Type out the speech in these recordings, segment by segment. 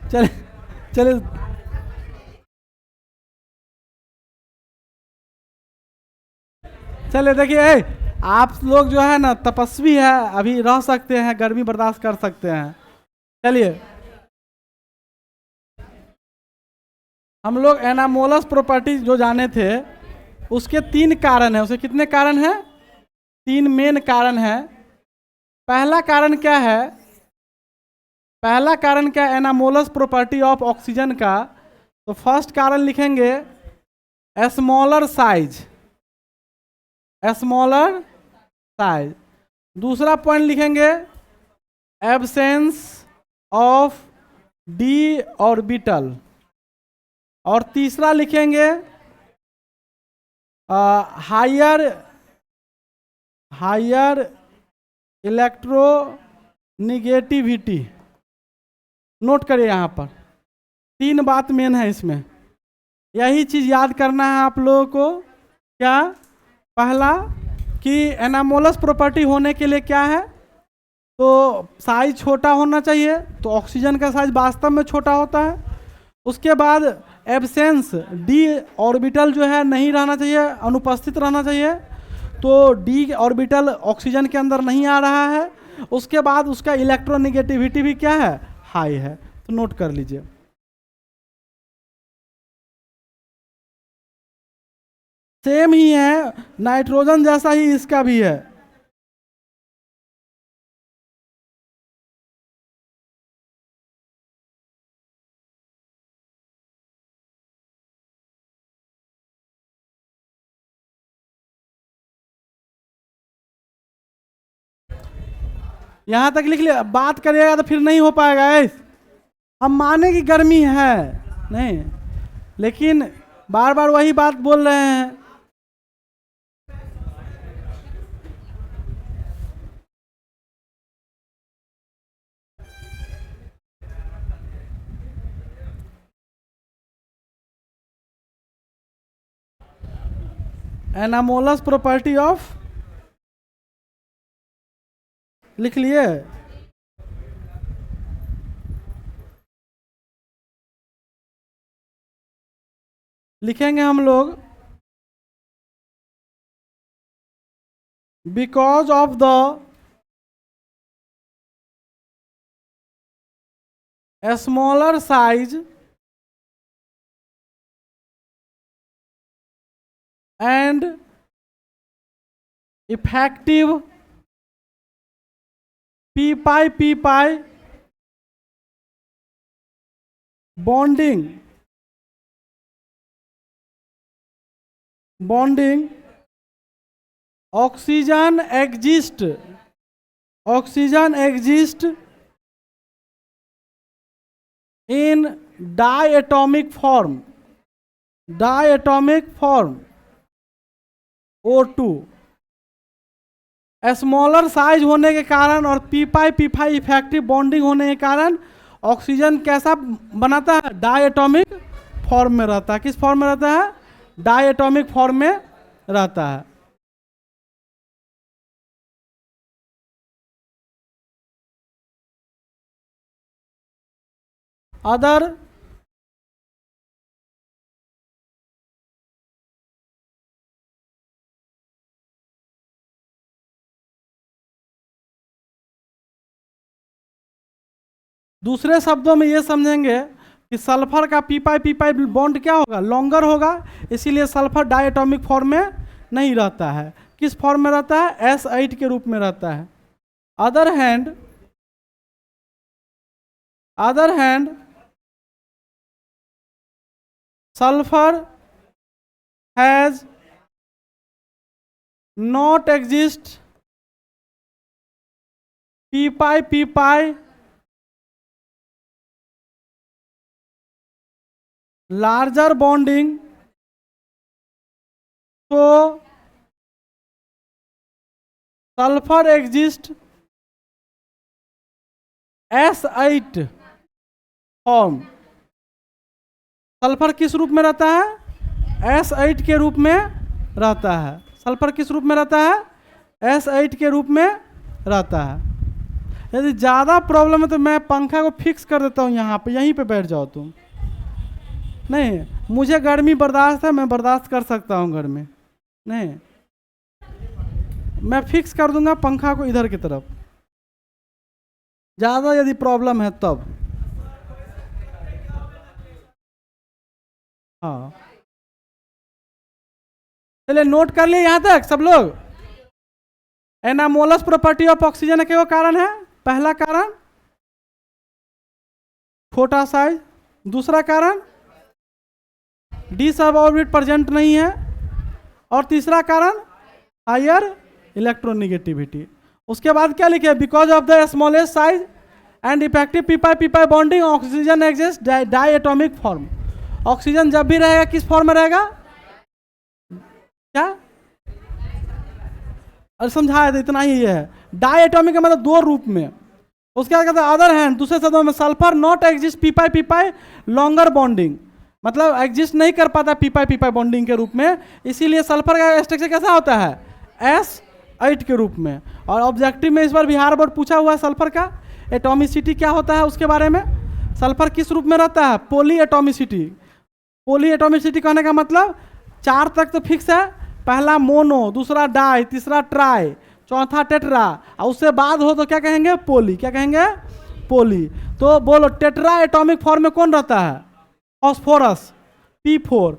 चले चले चले देखिए, आप लोग जो है ना तपस्वी है, अभी रह सकते हैं, गर्मी बर्दाश्त कर सकते हैं। चलिए, हम लोग एनामोलस प्रॉपर्टी जो जाने थे, उसके 3 कारण हैं। उसके कितने कारण हैं? 3 मेन कारण हैं। पहला कारण क्या है? पहला कारण क्या है एनामोलस प्रॉपर्टी ऑफ ऑक्सीजन का? तो फर्स्ट कारण लिखेंगे स्मॉलर साइज, स्मॉलर साइज। दूसरा पॉइंट लिखेंगे एब्सेंस ऑफ डी ऑर्बिटल। और तीसरा लिखेंगे हायर इलेक्ट्रोनिगेटिविटी। नोट करिए यहाँ पर 3 बात मेन है इसमें, यही चीज याद करना है आप लोगों को। क्या? पहला कि एनामोलस प्रॉपर्टी होने के लिए क्या है, तो साइज छोटा होना चाहिए, तो ऑक्सीजन का साइज वास्तव में छोटा होता है। उसके बाद एब्सेंस डी ऑर्बिटल जो है नहीं रहना चाहिए, अनुपस्थित रहना चाहिए, तो डी ऑर्बिटल ऑक्सीजन के अंदर नहीं आ रहा है। उसके बाद उसका इलेक्ट्रोनिगेटिविटी भी क्या है? हाई है। तो नोट कर लीजिए। सेम ही है, नाइट्रोजन जैसा ही इसका भी है। यहां तक लिख लिया, बात करिएगा तो फिर नहीं हो पाएगा। हम माने कि गर्मी है नहीं, लेकिन बार बार वही बात बोल रहे हैं। एनामोलस प्रॉपर्टी ऑफ, लिख लिए? लिखेंगे हम लोग because of the smaller size and effective P pi bonding oxygen exist in diatomic form O2। Smaller size होने के कारण और पी पाई इफेक्टिव बॉन्डिंग होने के कारण ऑक्सीजन कैसा बनाता है? डायटोमिक फॉर्म में रहता है। किस फॉर्म में रहता है? डायटोमिक फॉर्म में रहता है। अदर दूसरे शब्दों में ये समझेंगे कि सल्फर का पी पाई बॉन्ड क्या होगा? लॉन्गर होगा, इसीलिए सल्फर डायटोमिक फॉर्म में नहीं रहता है। किस फॉर्म में रहता है? S8 के रूप में रहता है। Other hand sulphur has not exist P pi larger bonding, तो sulphur exist S8 form. Sulphur किस रूप में रहता है? S8 के रूप में रहता है। सल्फर किस रूप में रहता है? S8 के रूप में रहता है। यदि ज़्यादा प्रॉब्लम है तो मैं पंखा को फिक्स कर देता हूँ यहाँ पे, यहीं पे बैठ जाओ तुम। नहीं, मुझे गर्मी बर्दाश्त है, मैं बर्दाश्त कर सकता हूँ घर में। नहीं, मैं फिक्स कर दूंगा पंखा को इधर की तरफ, ज़्यादा यदि प्रॉब्लम है तब। हाँ, चलिए नोट कर लिए यहाँ तक सब लोग। एनामोलस प्रॉपर्टी ऑफ ऑक्सीजन के वो कारण है। पहला कारण छोटा साइज, दूसरा कारण डी सब ऑर्बिट प्रेजेंट नहीं है, और तीसरा कारण हायर इलेक्ट्रोनिगेटिविटी। उसके बाद क्या लिखे, because of the smallest size and effective p pi p pi bonding oxygen exist diatomic form. Oxygen जब भी रहेगा किस फॉर्म में रहेगा, क्या, अरे समझाया था, इतना ही है। डाई एटॉमिक का मतलब दो रूप में। उसके बाद कहते हैं अदर हैंड, दूसरे शब्दों में sulphur not exist पीपाई पीपाई longer bonding, मतलब एग्जिस्ट नहीं कर पाता पीपाई पीपाई बॉन्डिंग के रूप में, इसीलिए सल्फर का स्ट्रक्चर कैसा होता है, S8 के रूप में। और ऑब्जेक्टिव में इस बार बिहार बोर्ड पूछा हुआ है सल्फर का एटॉमिसिटी क्या होता है उसके बारे में। सल्फर किस रूप में रहता है, पॉली एटॉमिसिटी। पॉली एटॉमिसिटी कहने का मतलब 4 तक तो फिक्स है, पहला मोनो, दूसरा डाई, तीसरा ट्राई, चौथा टेट्रा, और उससे बाद हो तो क्या कहेंगे, पोली। क्या कहेंगे, पोली। तो बोलो टेट्रा एटॉमिक फॉर्म में कौन रहता है, phosphorus P4।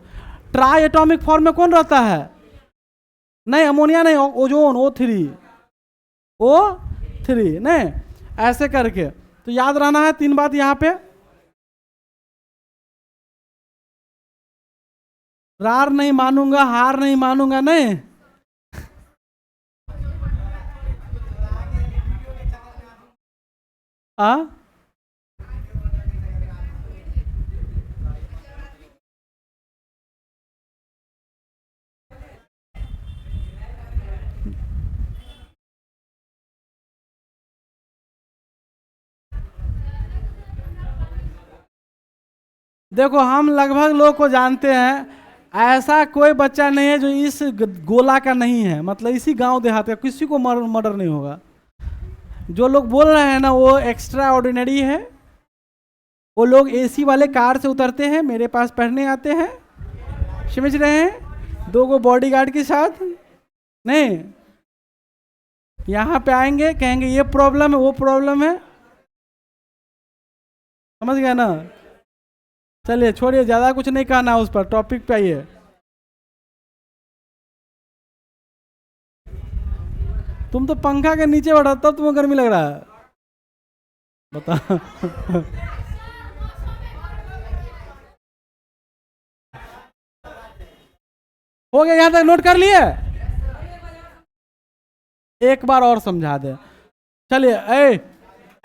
Try atomic form में कौन रहता है, नहीं अमोनिया नहीं, ओजोन O3 नहीं, ऐसे करके। तो याद रहना है 3 बात यहाँ पे। रार नहीं मानूंगा, हार नहीं मानूंगा, नहीं। देखो हम लगभग लोग को जानते हैं, ऐसा कोई बच्चा नहीं है जो इस गोला का नहीं है, मतलब इसी गांव देहात का किसी को मर्डर नहीं होगा। जो लोग बोल रहे हैं ना वो एक्स्ट्रा ऑर्डिनरी है। वो लोग AC वाले कार से उतरते हैं, मेरे पास पढ़ने आते हैं, समझ रहे हैं, 2 बॉडीगार्ड के साथ। नहीं, यहाँ पे आएंगे कहेंगे ये प्रॉब्लम है वो प्रॉब्लम है, समझ गए ना। चलिए छोड़िए, ज़्यादा कुछ नहीं कहना उस पर, टॉपिक पे आइए। तुम तो पंखा के नीचे बैठा तब तुम्हें गर्मी लग रहा है, बता। हो गया, यहां तक नोट कर लिए। एक बार और समझा दे। चलिए,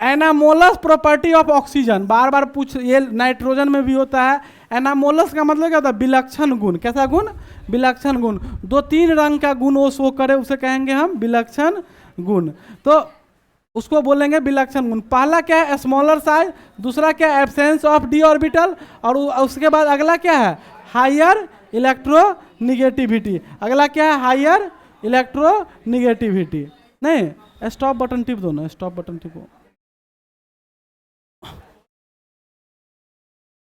एनामोलस प्रॉपर्टी ऑफ ऑक्सीजन बार बार पूछ, ये नाइट्रोजन में भी होता है। एनामोलस का मतलब क्या होता है, विलक्षण गुण। कैसा गुण, विलक्षण गुण। 2-3 रंग का गुण वो शो करे उसे कहेंगे हम विलक्षण गुण। तो उसको बोलेंगे विलक्षण गुण। पहला क्या है, स्मॉलर साइज, दूसरा क्या है, एब्सेंस ऑफ डी ऑर्बिटल, और उसके बाद अगला क्या है, हायर इलेक्ट्रोनिगेटिविटी। अगला क्या है, हायर इलेक्ट्रोनिगेटिविटी। नहीं, स्टॉप बटन टिप दो ना, स्टॉप बटन टिपो।